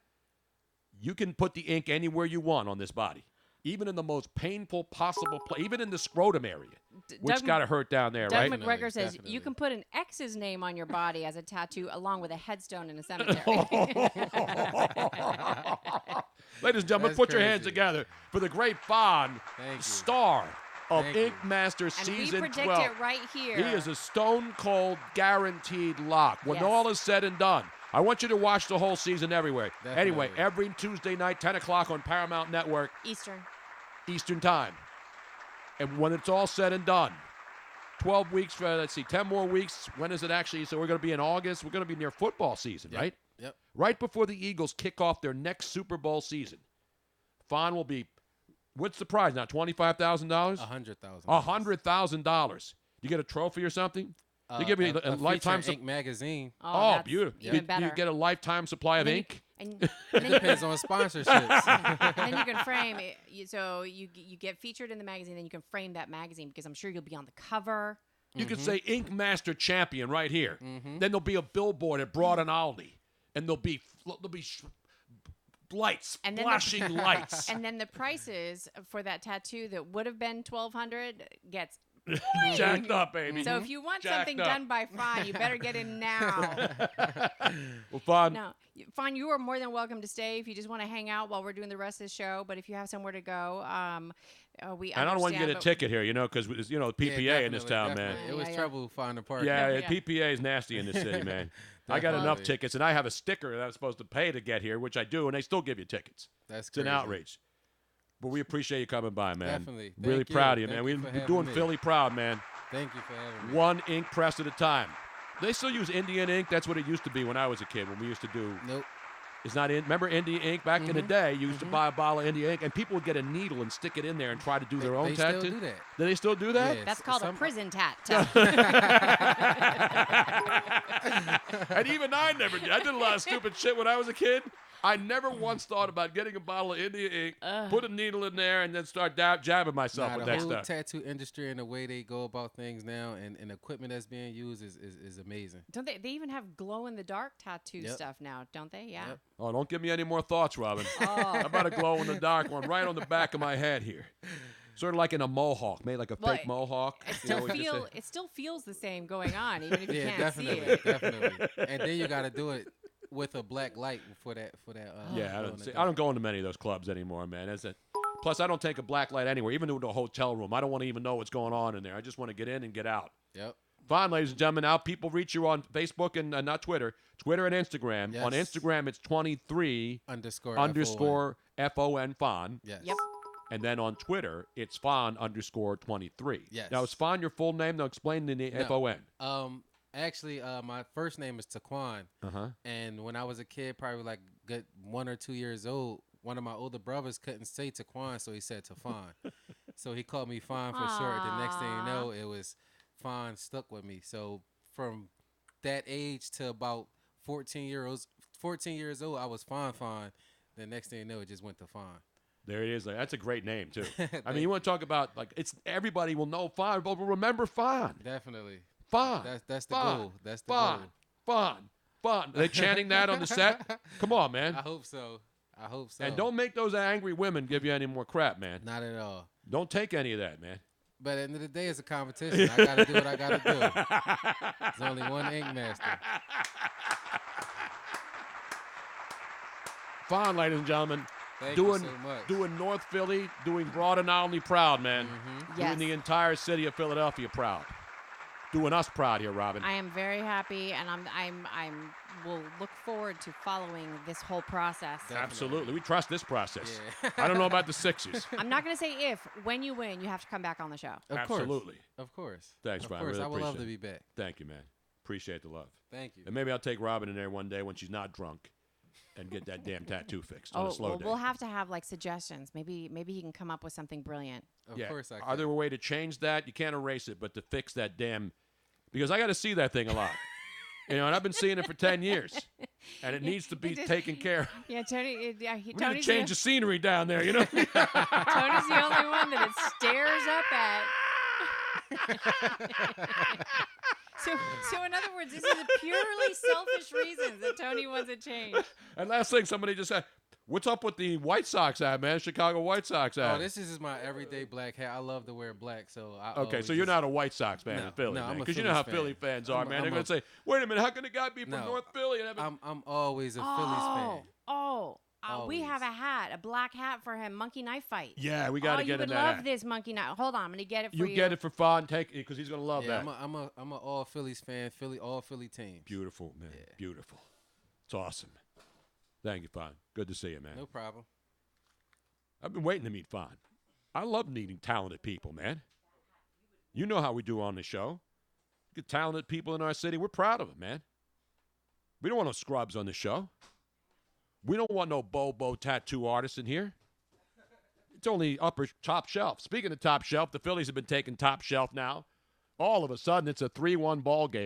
you can put the ink anywhere you want on this body. Even in the most painful possible place, even in the scrotum area, which Doug- got to hurt down there, Doug right? McGregor Definitely, says definitely. you can put an X's name on your body as a tattoo along with a headstone in a cemetery. Ladies and gentlemen, That's put your hands crazy. together for the great Fawn, Thank you. star of Thank you. Ink Master and Season we predict 12. it right here. He is a stone cold guaranteed lock. When Yes. all is said and done, I want you to watch the whole season everywhere. Anyway, Definitely. every Tuesday night, 10 o'clock on Paramount Network, Eastern Time. And when it's all said and done, 12 weeks for, 10 more weeks. When is it actually? So we're going to be in August. We're going to be near football season, Yep. right? Yep. Right before the Eagles kick off their next Super Bowl season. Fawn will be, what's the prize now, $25,000? $100,000. $100,000. You get a trophy or something? They give you a lifetime Ink magazine. Oh, that's beautiful. Even better. You get a lifetime supply of And then ink? And then you Depends on sponsorships. and then you can frame it. So you get featured in the magazine, then you can frame that magazine because I'm sure you'll be on the cover. You could say Ink Master Champion right here. Then there'll be a billboard at Broad and Aldi, and there'll be lights, And then flashing lights. And then the prices for that tattoo that would have been $1,200 gets. Jacked up, baby. So if you want Jacked something up. done by Fawn, you better get in now. Well, Fawn, No, Fawn, you are more than welcome to stay if you just want to hang out while we're doing the rest of the show. But if you have somewhere to go, we. I don't want you to understand, get a but- ticket here, because PPA in this town, man. Definitely. It was Yeah. trouble finding a park. Yeah, Yeah. PPA is nasty in this city, man. I got enough Definitely. tickets, and I have a sticker that I'm supposed to pay to get here, which I do, and they still give you tickets. That's It's an crazy. outrage. But we appreciate you coming by, man. Definitely. Really Thank proud you. of you, man. Thank you for We're having doing me. Philly proud, man. Thank you for having me. One ink press at a time. They still use Indian ink. That's what it used to be when I was a kid, when we used to do. Nope. It's not in. Remember India ink back in the day? You used to buy a bottle of India ink, and people would get a needle and stick it in there and try to do their own They tattoo. still do that. Do they still do that? Yeah. That's s- called a some- prison tat. And even I never did. I did a lot of stupid shit when I was a kid. I never once thought about getting a bottle of India ink, put a needle in there, and then start jabbing myself Nah, with the that whole stuff. tattoo industry and the way they go about things now and equipment that's being used is amazing. Don't they? They even have glow in the dark tattoo Yep. stuff now, don't they? Yeah. Yep. Oh, don't give me any more thoughts, Robin. Oh. How about a glow in the dark one right on the back of my head here? Sort of like in a mohawk, made like a Well, fake mohawk. It You know, still we just feel say- it still feels the same going on, even if you Yeah, can't definitely, see it. definitely. And then you got to do it with a black light for that. Yeah, glow in the I dark. don't go into many of those clubs anymore, man. Plus, I don't take a black light anywhere, even to a hotel room. I don't want to even know what's going on in there. I just want to get in and get out. Yep. Fine, ladies and gentlemen. Now people reach you on Facebook and not Twitter. Twitter and Instagram. On Yes. Instagram, it's 23 Underscore. underscore FON Fon. Yes. Yep. And then on Twitter, it's Fon underscore 23. Yes. Now, is Fon your full name? Now, explain the No. FON. Actually, my first name is Taquan, Uh-huh. and when I was a kid, probably like good 1 or 2 years old, one of my older brothers couldn't say Taquan, so he said Tafon. So he called me Fon for short. The next thing you know, it was Fon stuck with me. So from that age to about 14 years old, I was Fon. The next thing you know, it just went to Fon. There it is. That's a great name, too. I Thank mean, you want to talk about, like, it's everybody will know Fon, but will remember Fon. Definitely. Fon. That's the Fon. goal. That's the Fon. goal. Fon. Fon. Are they chanting that on the set? Come on, man. I hope so. And don't make those angry women give you any more crap, man. Not at all. Don't take any of that, man. But at the end of the day, it's a competition. I gotta do what I gotta do. There's only one ink master. Fon, ladies and gentlemen. Thank doing you so much. doing North Philly, doing Broad and Olney proud, man. Yes. Doing the entire city of Philadelphia proud. Doing us proud here, Robin. I am very happy, and I'm will look forward to following this whole process. Absolutely. We trust this process. Yeah. I don't know about the Sixers. I'm not going to say if. When you win, you have to come back on the show. Of Absolutely. course. Of course. Thanks, of Ryan. course. Really I would love to appreciate be back. Thank you, man. Appreciate the love. Thank you. And maybe I'll take Robin in there one day when she's not drunk and get that damn tattoo fixed on Oh, a slow well, day. we'll have to have like suggestions. Maybe he can come up with something brilliant. Of course I can. Are there a way to change that? You can't erase it, but to fix that damn... Because I got to see that thing a lot. You know, and I've been seeing it for 10 years. And it needs to be taken care of. Yeah, Tony. We need to Tony's change the scenery down there, you know? Tony's the only one that it stares up at. So in other words, this is a purely selfish reasons that Tony wants it changed. And last thing, somebody just said, what's up with the White Sox ad, man? Chicago White Sox ad. Oh, this is just my everyday black hat. I love to wear black, so I Okay, always so you're just- not a White Sox fan No, in Philly, no, man. I'm a Because you know how Phillies Philly fan. fans are, I'm- man. They're I'm going to say, wait a minute, how can the guy be from No. North Philly? And have a-" I'm always a Phillies fan. We have Always. a hat, a black hat for him. Monkey knife fight. Yeah, we got to you get would in love that ad. this monkey knife. Hold on, I'm gonna get it for You you. get it for fun, take it, because he's going to love Yeah, that. I'm a all Phillies fan. All Philly teams. Beautiful, man. Yeah. Beautiful. It's awesome. Thank you, Fon. Good to see you, man. No problem. I've been waiting to meet Fon. I love meeting talented people, man. You know how we do on the show. Get talented people in our city. We're proud of it, man. We don't want no scrubs on the show. We don't want no Bobo tattoo artists in here. It's only top shelf. Speaking of top shelf, the Phillies have been taking top shelf now. All of a sudden, it's a 3-1 ball game.